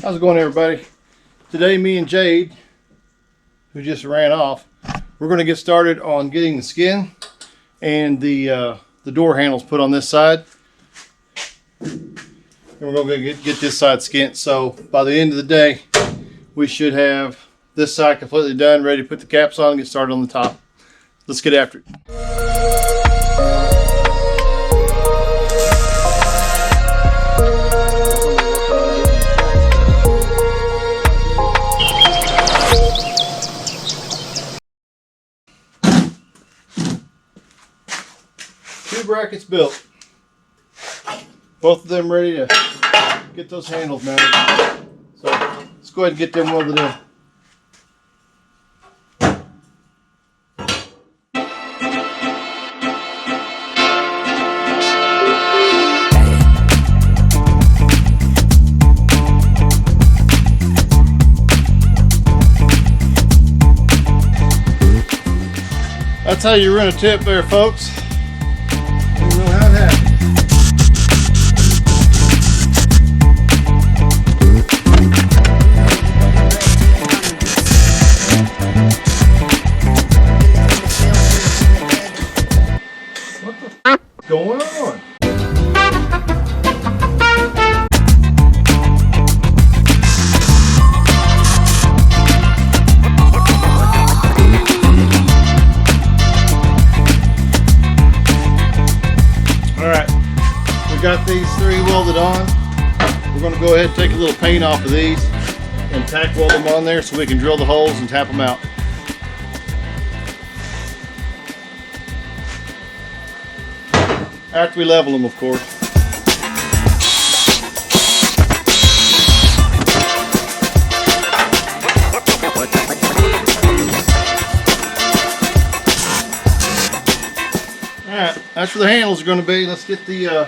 How's it going, everybody? Today, me and Jade, who just ran off, we're going to get started on getting the skin and the door handles put on this side. And we're going to get this side skinned. So by the end of the day, we should have this side completely done, ready to put the caps on and get started on the top. Let's get after it. Two brackets built. Both of them ready to get those handles mounted. So let's go ahead and get them welded in. That's how you run a tip there, folks. You know how it happens. What the f is going on? Got these three welded on. We're going to go ahead and take a little paint off of these and tack weld them on there so we can drill the holes and tap them out. After we level them, of course. Alright, that's where the handles are going to be. Let's get the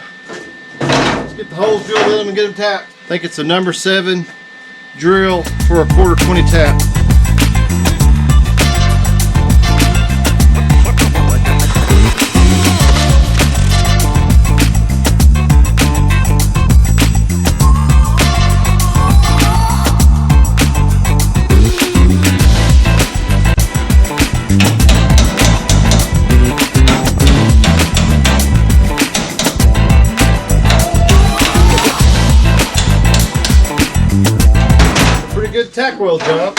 holes drilled in them and get them tapped. I think it's a number 7 drill for a 1/4-20 tap. Good tack weld job.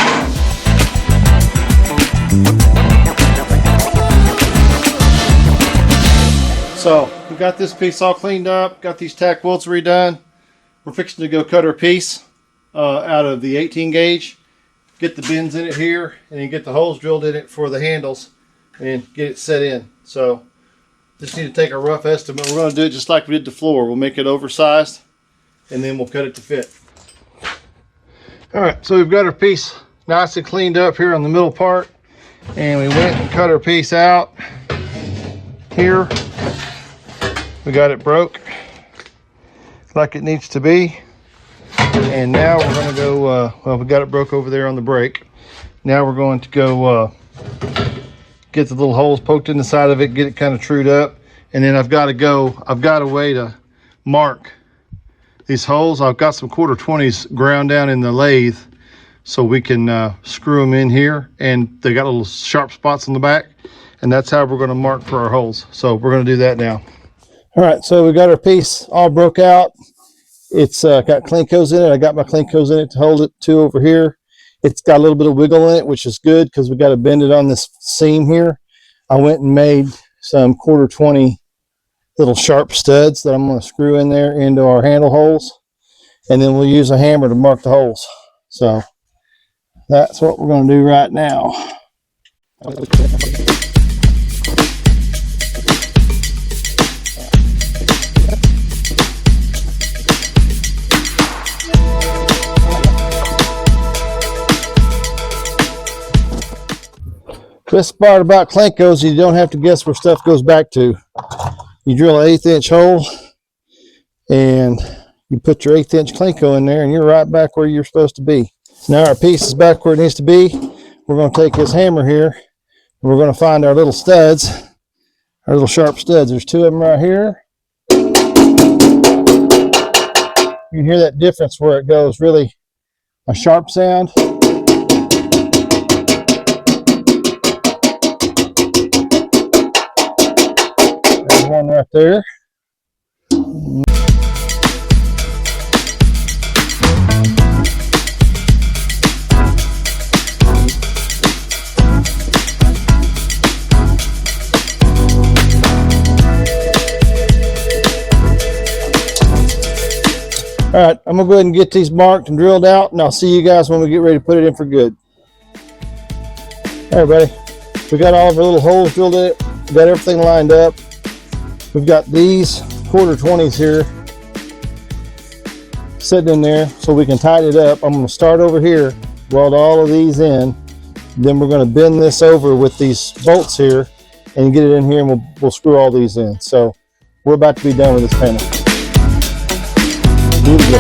So we got this piece all cleaned up, got these tack welds redone. We're fixing to go cut our piece out of the 18 gauge, get the bends in it here, and then get the holes drilled in it for the handles and get it set in. So just need to take a rough estimate. We're going to do it just like we did the floor. We'll make it oversized and then we'll cut it to fit. Alright, so we've got our piece nice and cleaned up here on the middle part, and we went and cut our piece out here. We got it broke like it needs to be, and now we're going to go, well, we got it broke over there on the brake. Now we're going to go get the little holes poked in the side of it, get it kind of trued up, and then I've got a way to mark these holes. I've got some 1/4-20s ground down in the lathe so we can screw them in here, and they got little sharp spots on the back, and that's how we're going to mark for our holes. So we're going to do that now. All right, so we got our piece all broke out. It's got Clincos in it. I got my Clincos in it to hold it to over here. It's got a little bit of wiggle in it, which is good because we got to bend it on this seam here. I went and made some 1/4-20 little sharp studs that I'm going to screw in there into our handle holes, and then we'll use a hammer to mark the holes. So that's what we're going to do right now. Best part about Clincos, you don't have to guess where stuff goes back to. You drill an 1/8 inch hole and you put your 1/8 inch Clinco in there and you're right back where you're supposed to be. Now our piece is back where it needs to be. We're going to take this hammer here and we're going to find our little studs, our little sharp studs. There's 2 of them right here. You can hear that difference where it goes really a sharp sound. There's one right there. All right, I'm gonna go ahead and get these marked and drilled out, and I'll see you guys when we get ready to put it in for good. All right, buddy, we got all of our little holes drilled in it. We got everything lined up. We've got these 1/4-20s here sitting in there so we can tighten it up. I'm gonna start over here, weld all of these in. Then we're gonna bend this over with these bolts here and get it in here, and we'll screw all these in. So we're about to be done with this panel. Here we go.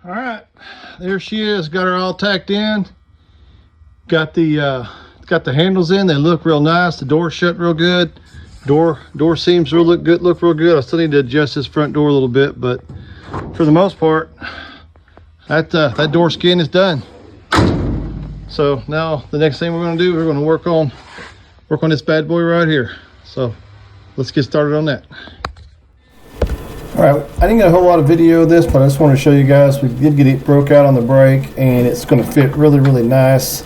All right, there she is. Got her all tacked in. Got the handles in. They look real nice. The door shut real good. Door seams look real good. I still need to adjust this front door a little bit, but for the most part, that door skin is done. So now the next thing we're going to do, we're going to work on this bad boy right here. So let's get started on that. All right, I didn't get a whole lot of video of this, but I just want to show you guys. We did get it broke out on the brake, and it's going to fit really nice.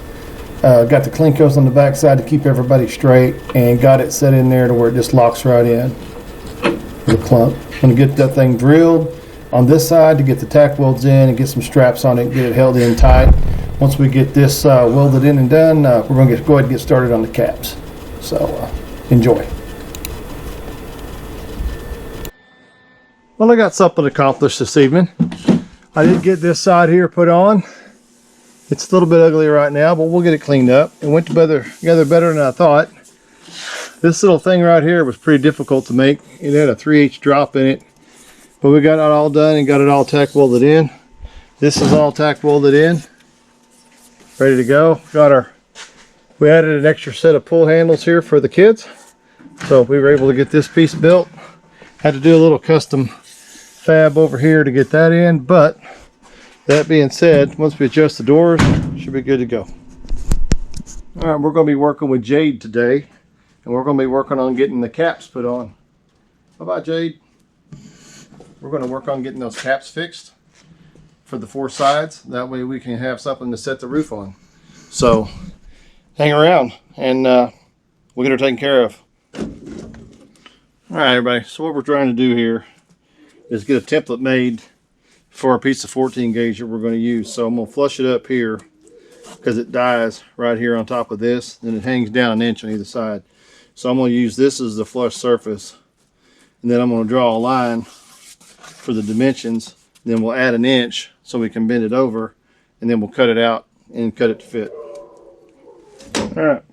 Got the Klinkos on the back side to keep everybody straight, and got it set in there to where it just locks right in with a clump. I'm going to get that thing drilled on this side to get the tack welds in and get some straps on it and get it held in tight. Once we get this welded in and done, we're going to go ahead and get started on the caps. So enjoy. Well, I got something accomplished this evening. I did get this side here put on. It's a little bit ugly right now, but we'll get it cleaned up. It went together better than I thought. This little thing right here was pretty difficult to make. It had a 3/8 drop in it, but we got it all done and got it all tack welded in. This is all tack welded in, ready to go. We added an extra set of pull handles here for the kids, so we were able to get this piece built. Had to do a little custom fab over here to get that in, but that being said, once we adjust the doors, should be good to go. All right, we're going to be working with Jade today, and we're going to be working on getting the caps put on. Bye-bye, Jade. We're going to work on getting those caps fixed for the 4 sides. That way we can have something to set the roof on. So hang around, and we'll get her taken care of. All right, everybody. So what we're trying to do here is get a template made for a piece of 14 gauge that we're going to use. So I'm going to flush it up here because it dies right here on top of this. Then it hangs down 1 inch on either side. So I'm going to use this as the flush surface. And then I'm going to draw a line for the dimensions. Then we'll add 1 inch so we can bend it over. And then we'll cut it out and cut it to fit. All right.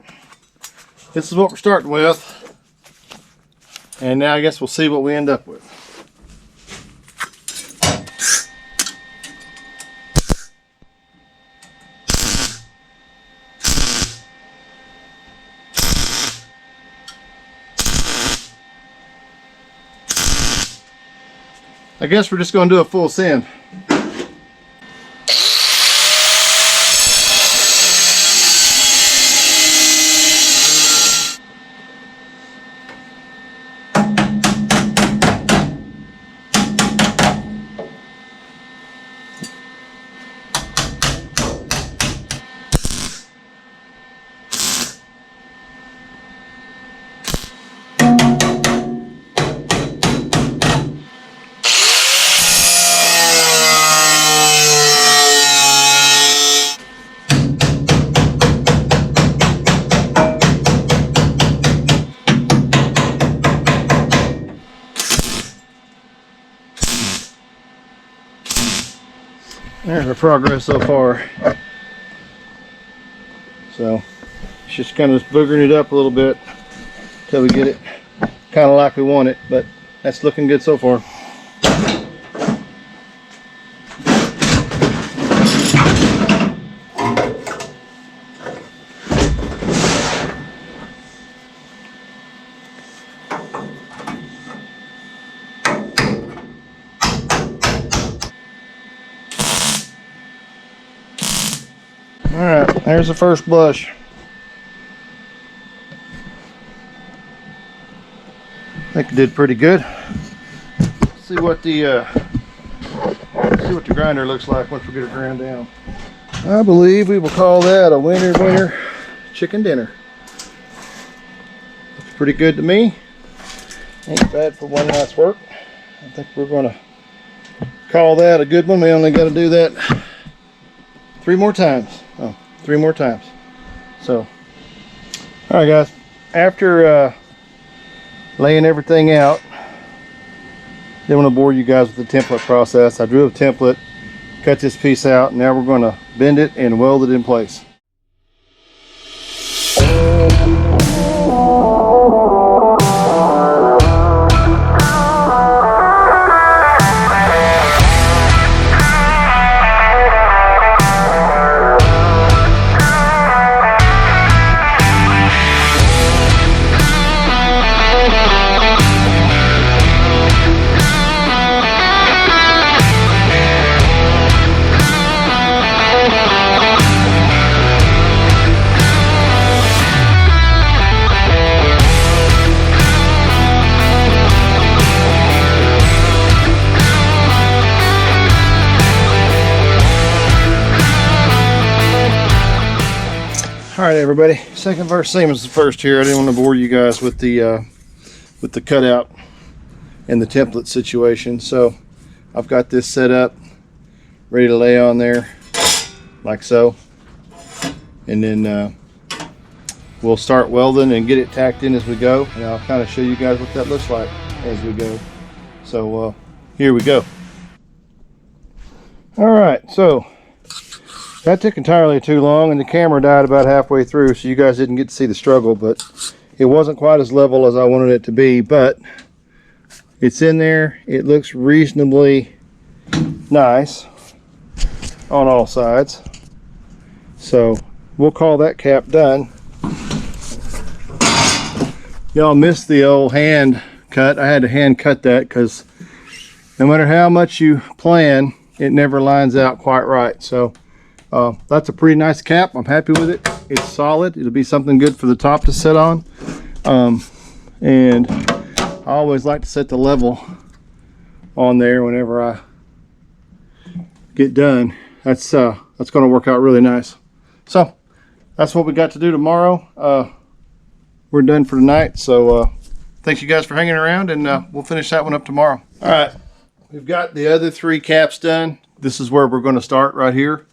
This is what we're starting with. And now I guess we'll see what we end up with. I guess we're just going to do a full sand. There's our progress so far. So it's just kind of boogering it up a little bit until we get it kind of like we want it, but that's looking good so far. Alright, there's the first blush. I think it did pretty good. Let's see what the grinder looks like once we get it ground down. I believe we will call that a winner chicken dinner. Looks pretty good to me. Ain't bad for one night's work. I think we're gonna call that a good one. We only got to do that 3 more times. Oh, 3 more times. So, all right, guys. After laying everything out, didn't want to bore you guys with the template process. I drew a template, cut this piece out. Now we're going to bend it and weld it in place. All right, everybody. Second verse, same as the first here. I didn't want to bore you guys with the cutout and the template situation. So I've got this set up, ready to lay on there, like so, and then we'll start welding and get it tacked in as we go. And I'll kind of show you guys what that looks like as we go. So here we go. All right, so that took entirely too long, and the camera died about halfway through, so you guys didn't get to see the struggle, but it wasn't quite as level as I wanted it to be, but it's in there. It looks reasonably nice on all sides. So we'll call that cap done. Y'all missed the old hand cut. I had to hand cut that because no matter how much you plan, it never lines out quite right. So that's a pretty nice cap. I'm happy with it. It's solid. It'll be something good for the top to sit on. And I always like to set the level on there whenever I get done. That's going to work out really nice. So that's what we got to do tomorrow. We're done for tonight. So thanks you guys for hanging around, and we'll finish that one up tomorrow. All right, we've got the other 3 caps done. This is where we're going to start right here.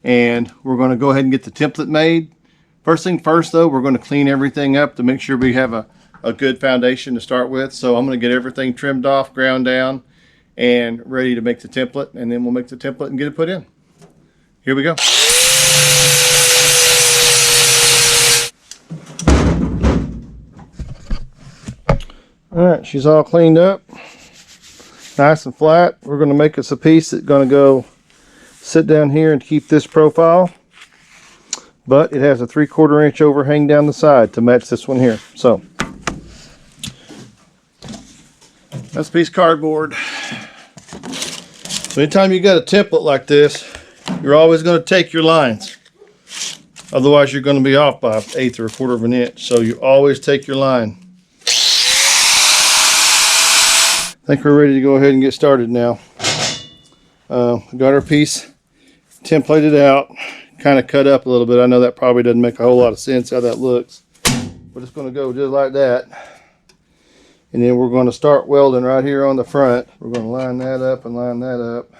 And we're going to go ahead and get the template made. First thing first, though, we're going to clean everything up to make sure we have a good foundation to start with. So I'm going to get everything trimmed off, ground down, and ready to make the template. And then we'll make the template and get it put in. Here we go. All right, she's all cleaned up, nice and flat. We're going to make us a piece that's going to go sit down here and keep this profile, but it has a 3/4 inch overhang down the side to match this one here. So that's a piece of cardboard. So anytime you got a template like this, you're always going to take your lines, otherwise you're going to be off by 1/8 or 1/4 inch. So you always take your line. I think we're ready to go ahead and get started now. Got our piece templated out, kind of cut up a little bit. I know that probably doesn't make a whole lot of sense how that looks, but it's going to go just like that. And then we're going to start welding right here on the front. We're going to line that up and line that up,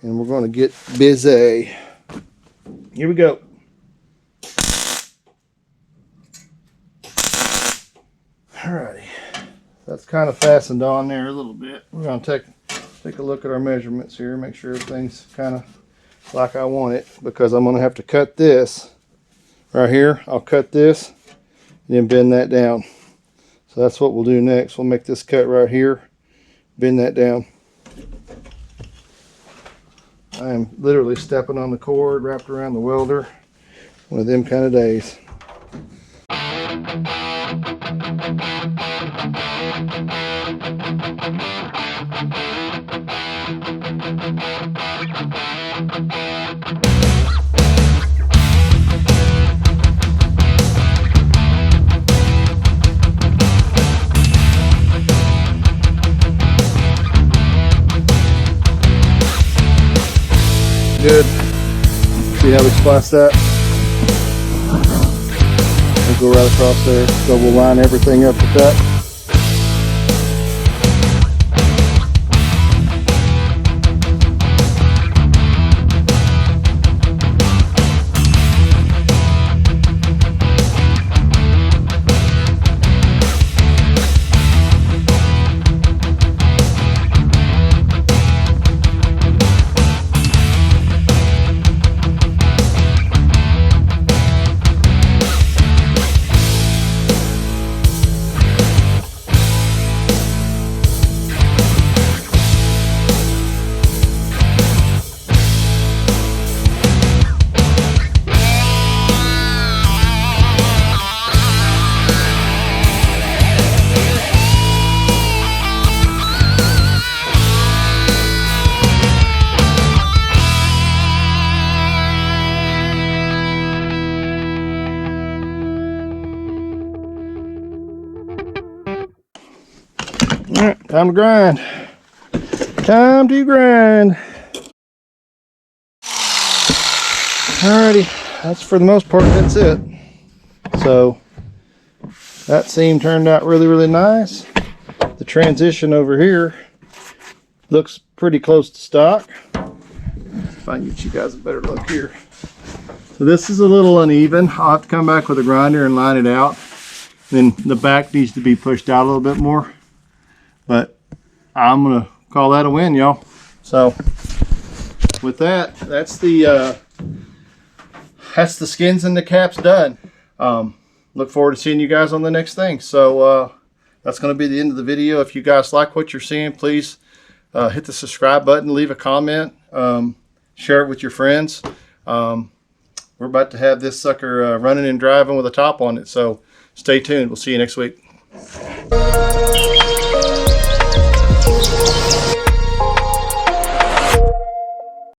and we're going to get busy. Here we go. Alrighty, that's kind of fastened on there a little bit. We're going to take a look at our measurements here, make sure everything's kind of like I want it, because I'm going to have to cut this right here. I'll cut this and then bend that down. So that's what we'll do next. We'll make this cut right here, bend that down. I am literally stepping on the cord wrapped around the welder. One of them kind of days. good. See how we splice that? We'll go right across there. So we'll line everything up with that. All right, time to grind. Time to grind. Alrighty, that's for the most part, that's it. So that seam turned out really, really nice. The transition over here looks pretty close to stock. If I can get you guys a better look here. So this is a little uneven. I'll have to come back with a grinder and line it out. Then the back needs to be pushed out a little bit more. But I'm gonna call that a win, y'all. So with that, that's the skins and the caps done. Look forward to seeing you guys on the next thing. So that's going to be the end of the video. If you guys like what you're seeing, please hit the subscribe button, leave a comment, share it with your friends. We're about to have this sucker running and driving with a top on it. So stay tuned. We'll see you next week.